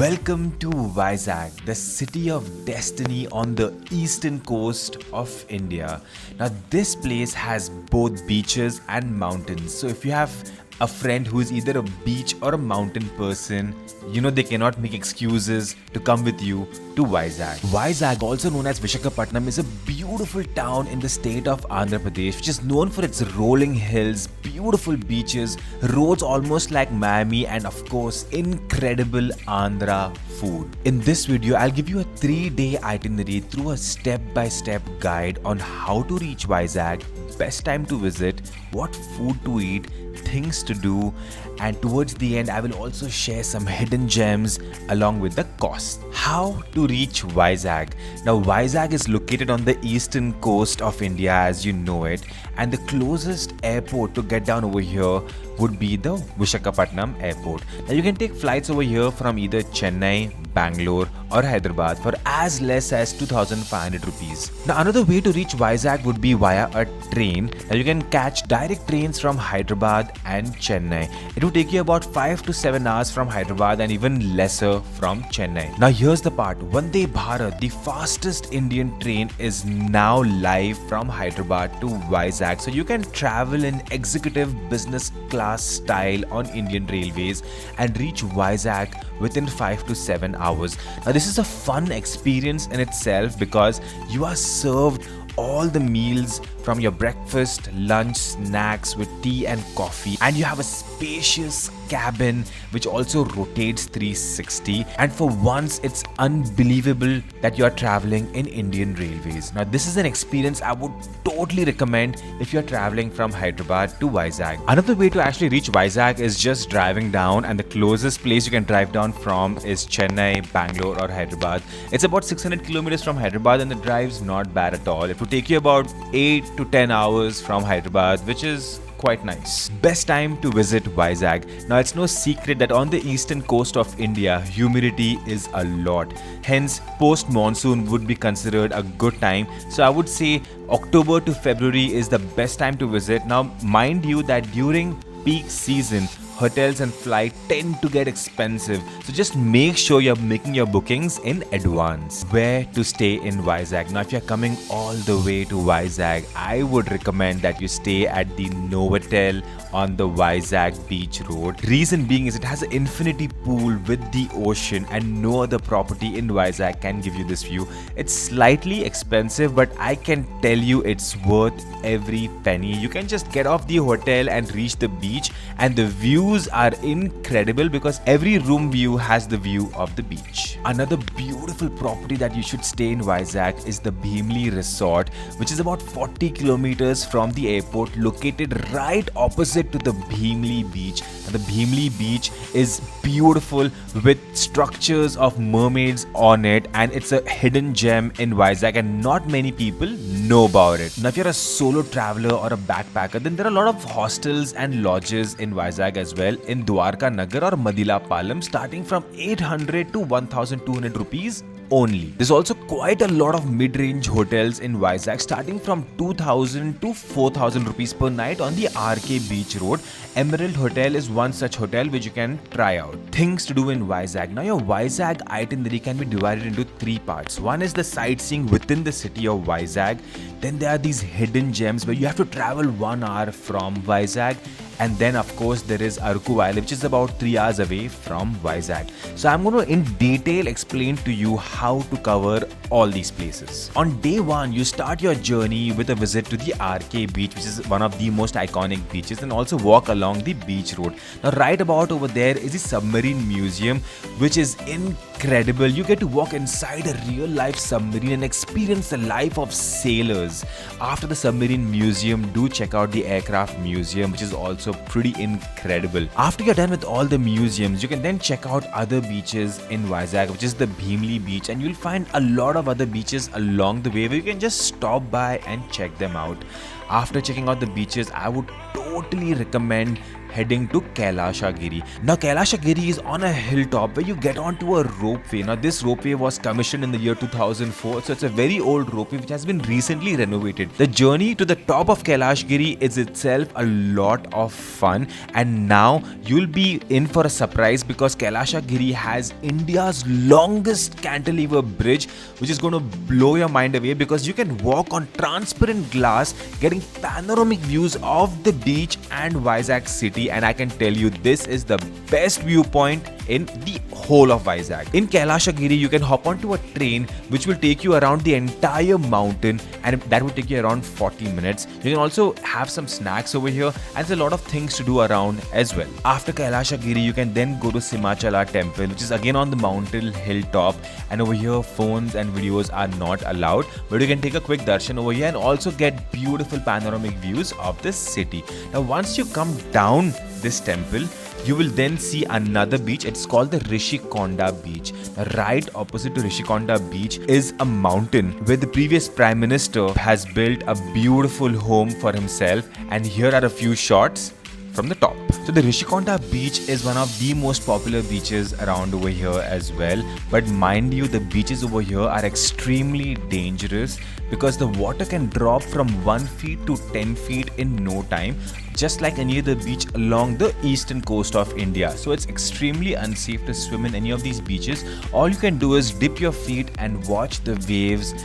Welcome to Vizag, the city of destiny on the eastern coast of India. Now, this place has both beaches and mountains. So, if you have a friend who is either a beach or a mountain person, they cannot make excuses to come with you to Vizag. Vizag, also known as Visakhapatnam, is a beautiful town in the state of Andhra Pradesh, which is known for its rolling hills, beautiful beaches, roads almost like Miami, and of course, incredible Andhra food. In this video, I'll give you a 3-day itinerary through a step-by-step guide on how to reach Vizag, best time to visit, what food to eat, things to do, and towards the end I will also share some hidden gems along with the cost. How to reach Vizag? Now, Vizag is located on the eastern coast of India as you know it, and the closest airport to get down over here would be the Visakhapatnam airport. Now, you can take flights over here from either Chennai, Bangalore or Hyderabad for as less as 2,500 rupees. Now, another way to reach Vizag would be via a train. Now, you can catch direct trains from Hyderabad and Chennai. It would take you about 5 to 7 hours from Hyderabad and even lesser from Chennai. Now, here's the part. Vande Bharat, the fastest Indian train, is now live from Hyderabad to Vizag. So you can travel in executive business class style on Indian Railways and reach Vizag within 5 to 7 hours. Now, this is a fun experience in itself because you are served all the meals from your breakfast, lunch, snacks with tea and coffee, and you have a spacious cabin which also rotates 360, and for once it's unbelievable that you are traveling in Indian Railways. Now, this is an experience I would totally recommend if you're traveling from Hyderabad to Vizag. Another way to actually reach Vizag is just driving down, and the closest place you can drive down from is Chennai, Bangalore or Hyderabad. It's about 600 kilometers from Hyderabad and the drive's not bad at all. It would take you about 8 to 10 hours from Hyderabad, which is quite nice. Best time to visit Vizag. Now, it's no secret that on the eastern coast of India, humidity is a lot. Hence, post-monsoon would be considered a good time. So I would say October to February is the best time to visit. Now, mind you that during peak season, hotels and flight tend to get expensive, so just make sure you're making your bookings in advance. Where to stay in Vizag? Now, if you're coming all the way to Vizag, I would recommend that you stay at the Novotel on the Vizag Beach Road. Reason being is it has an infinity pool with the ocean, and no other property in Vizag can give you this view. It's slightly expensive, but I can tell you it's worth every penny. You can just get off the hotel and reach the beach, and the views are incredible because every room view has the view of the beach. Another beautiful property that you should stay in Vizag is the Bhimli Resort, which is about 40 kilometers from the airport, located right opposite to the Bhimli Beach. And the Bhimli Beach is beautiful with structures of mermaids on it, and it's a hidden gem in Vizag and not many people know about it. Now, if you're a solo traveler or a backpacker, then there are a lot of hostels and lodges in Vizag as well, in Dwarka Nagar or Madila Palam, starting from 800 to 1200 rupees only. There's also quite a lot of mid-range hotels in Vizag, starting from 2000 to 4000 rupees per night on the RK Beach Road. Emerald Hotel is one such hotel which you can try out. Things to do in Vizag. Now, your Vizag itinerary can be divided into 3 parts. One is the sightseeing within the city of Vizag. Then there are these hidden gems where you have to travel 1 hour from Vizag. And then, of course, there is Araku Valley, which is about 3 hours away from Vizag. So I'm going to in detail explain to you how to cover all these places. On day 1, you start your journey with a visit to the RK Beach, which is one of the most iconic beaches, and also walk along the beach road. Now, right about over there is the Submarine Museum, which is incredible. You get to walk inside a real-life submarine and experience the life of sailors. After the Submarine Museum, do check out the Aircraft Museum, which is also pretty incredible. After you're done with all the museums, you can then check out other beaches in Vizag, which is the Bhimli Beach, and you'll find a lot of other beaches along the way where you can just stop by and check them out. After checking out the beaches, I would totally recommend heading to Kailasagiri. Now Kailasagiri is on a hilltop where you get onto a ropeway. Now this ropeway was commissioned in the year 2004, so it's a very old ropeway which has been recently renovated. The journey to the top of Kailasagiri is itself a lot of fun, and now you'll be in for a surprise because Kailasagiri has India's longest cantilever bridge, which is going to blow your mind away because you can walk on transparent glass getting panoramic views of the beach and Vizag city, and I can tell you this is the best viewpoint in the whole of Vizag. In Kailasagiri, you can hop onto a train which will take you around the entire mountain, and that will take you around 40 minutes. You can also have some snacks over here, and there's a lot of things to do around as well. After Kailasagiri, you can then go to Simachala temple, which is again on the mountain hilltop, and over here phones and videos are not allowed, but you can take a quick darshan over here and also get beautiful panoramic views of this city. Now once you come down this temple, you will then see another beach. It's called the Rushikonda beach. Right opposite to Rushikonda beach is a mountain where the previous Prime Minister has built a beautiful home for himself, and here are a few shots from the top. So the Rushikonda beach is one of the most popular beaches around over here as well, but mind you, the beaches over here are extremely dangerous because the water can drop from 1 feet to 10 feet in no time, just like any other beach along the eastern coast of India. So it's extremely unsafe to swim in any of these beaches. All you can do is dip your feet and watch the waves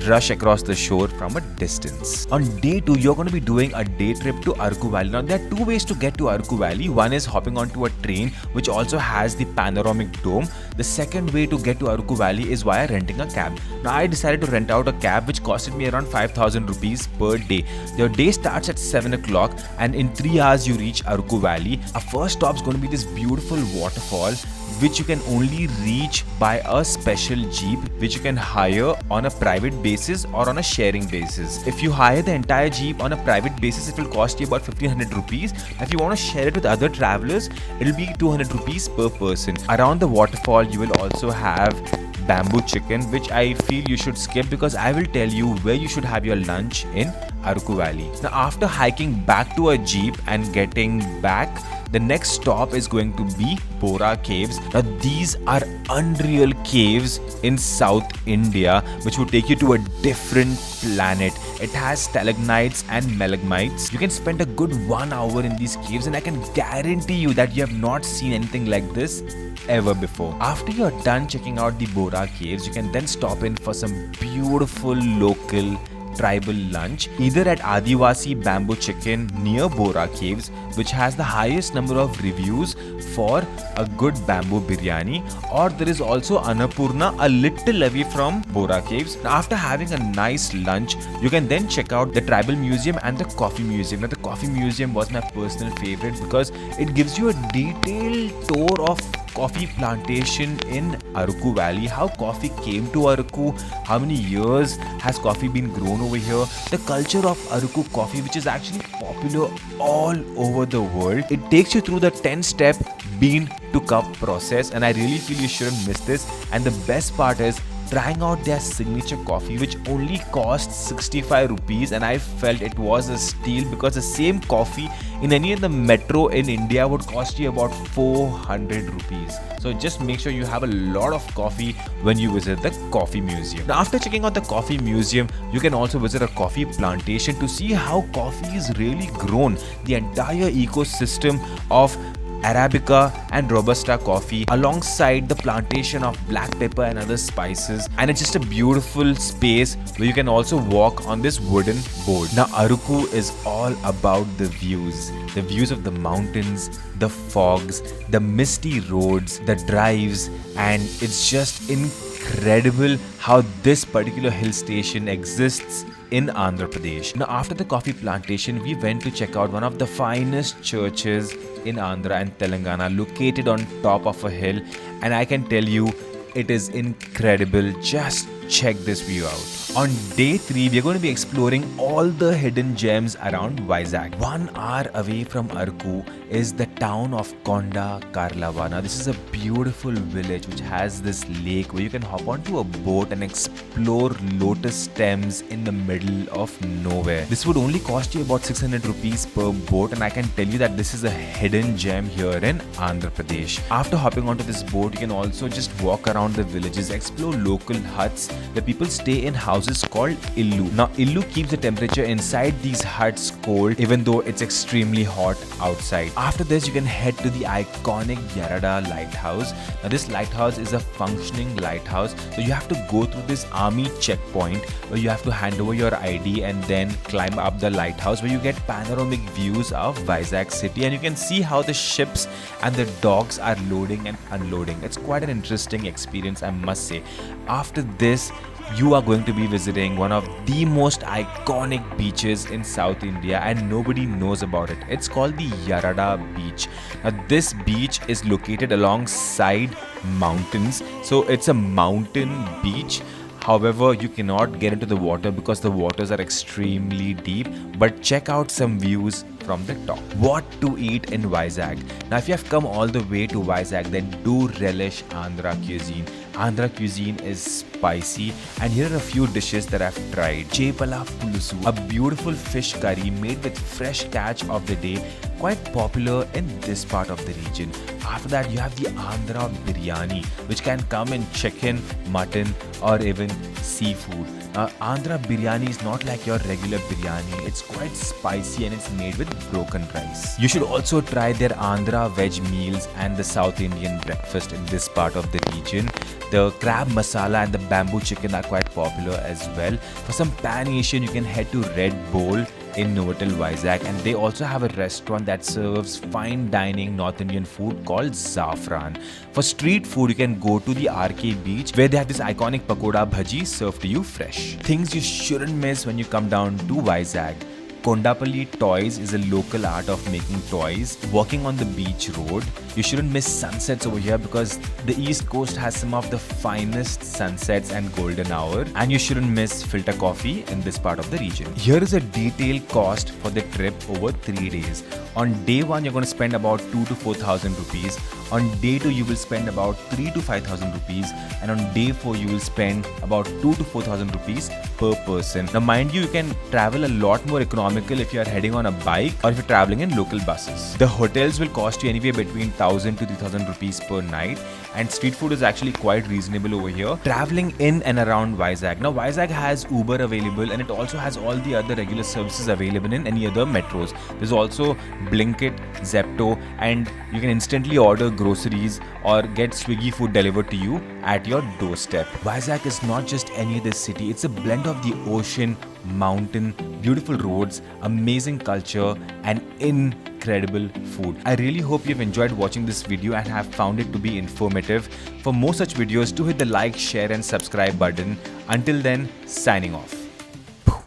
rush across the shore from a distance. On day 2, you're going to be doing a day trip to Araku Valley. Now there are 2 ways to get to Araku Valley. One is hopping onto a train which also has the panoramic dome. The second way to get to Araku Valley is via renting a cab. Now I decided to rent out a cab which costed me around 5,000 rupees per day. Your day starts at 7 o'clock, and in 3 hours you reach Araku Valley. Our first stop is going to be this beautiful waterfall which you can only reach by a special jeep which you can hire on a private basis or on a sharing basis. If you hire the entire jeep on a private basis, it will cost you about 1500 rupees. If you want to share it with other travelers, it will be 200 rupees per person. Around the waterfall you will also have bamboo chicken, which I feel you should skip because I will tell you where you should have your lunch in Araku Valley. Now after hiking back to a jeep and getting back, the next stop is going to be Bora Caves. Now these are unreal caves in South India which will take you to a different planet. It has stalagmites and stalagmites. You can spend a good 1 hour in these caves, and I can guarantee you that you have not seen anything like this ever before. After you're done checking out the Bora Caves, you can then stop in for some beautiful local tribal lunch, either at Adivasi Bamboo Chicken near Bora Caves, which has the highest number of reviews for a good bamboo biryani, or there is also Annapurna a little away from Bora Caves. Now, after having a nice lunch, you can then check out the Tribal Museum and the Coffee Museum. Now the Coffee Museum was my personal favorite because it gives you a detailed tour of coffee plantation in Araku Valley, how coffee came to Araku, how many years has coffee been grown over here, the culture of Araku coffee, which is actually popular all over the world. It takes you through the 10-step bean to cup process, and I really feel you shouldn't miss this. And the best part is trying out their signature coffee, which only costs 65 rupees, and I felt it was a steal because the same coffee in any other metro in India would cost you about 400 rupees. So just make sure you have a lot of coffee when you visit the Coffee Museum. Now after checking out the Coffee Museum, you can also visit a coffee plantation to see how coffee is really grown, the entire ecosystem of Arabica and Robusta coffee alongside the plantation of black pepper and other spices, and it's just a beautiful space where you can also walk on this wooden board. Now Araku is all about the views of the mountains, the fogs, the misty roads, the drives, and it's just incredible how this particular hill station exists in Andhra Pradesh. Now after the coffee plantation, we went to check out one of the finest churches in Andhra and Telangana, located on top of a hill, and I can tell you it is incredible. Just check this view out. On day 3, we are going to be exploring all the hidden gems around Vizag. 1 hour away from Araku is the town of Konda Karlava. Now this is a beautiful village which has this lake where you can hop onto a boat and explore lotus stems in the middle of nowhere. This would only cost you about 600 rupees per boat, and I can tell you that this is a hidden gem here in Andhra Pradesh. After hopping onto this boat, you can also just walk around the villages, explore local huts where people stay in houses called Illu. Now Illu keeps the temperature inside these huts cold even though it's extremely hot outside. After this, you can head to the iconic Yarada lighthouse. Now this lighthouse is a functioning lighthouse, so you have to go through this army checkpoint where you have to hand over your ID and then climb up the lighthouse where you get panoramic views of Vizag city, and you can see how the ships and the docks are loading and unloading. It's quite an interesting experience, I must say. After this, you are going to be visiting one of the most iconic beaches in South India and nobody knows about it. It's called the Yarada beach. Now this beach is located alongside mountains, so it's a mountain beach. However, you cannot get into the water because the waters are extremely deep, but check out some views from the top. What to eat in Vizag? Now if you have come all the way to Vizag, then do relish Andhra cuisine. Andhra cuisine is spicy, and here are a few dishes that I've tried. Chepala Pulusu, a beautiful fish curry made with fresh catch of the day, quite popular in this part of the region. After that, you have the Andhra biryani, which can come in chicken, mutton, or even seafood. Andhra biryani is not like your regular biryani. It's quite spicy and it's made with broken rice. You should also try their Andhra veg meals and the South Indian breakfast in this part of the region. The crab masala and the bamboo chicken are quite popular as well. For some Pan Asian, you can head to Red Bowl in Novotel Vizag, and they also have a restaurant that serves fine dining North Indian food called Zafran. For street food, you can go to the RK beach where they have this iconic pakoda bhaji served to you fresh. Things you shouldn't miss when you come down to Vizag. Kondapalli Toys is a local art of making toys. Walking on the beach road, you shouldn't miss sunsets over here because the East Coast has some of the finest sunsets and golden hour, and you shouldn't miss filter coffee in this part of the region. Here is a detailed cost for the trip over 3 days. On day 1, you're going to spend about 2 to 4,000 rupees. On day 2, you will spend about 3 to 5,000 rupees, and on day 4, you will spend about 2 to 4,000 rupees per person. Now mind you can travel a lot more economically if you are heading on a bike or if you're traveling in local buses. The hotels will cost you anywhere between 1,000 to 3,000 rupees per night, and street food is actually quite reasonable over here. Traveling in and around Vizag. Now Vizag has Uber available, and it also has all the other regular services available in any other metros. There's also Blinkit, Zepto, and you can instantly order groceries or get Swiggy food delivered to you at your doorstep. Vizag is not just any other city, it's a blend of the ocean, mountain, beautiful roads, amazing culture, and incredible food. I really hope you've enjoyed watching this video and have found it to be informative. For more such videos, do hit the like, share and subscribe button. Until then, signing off.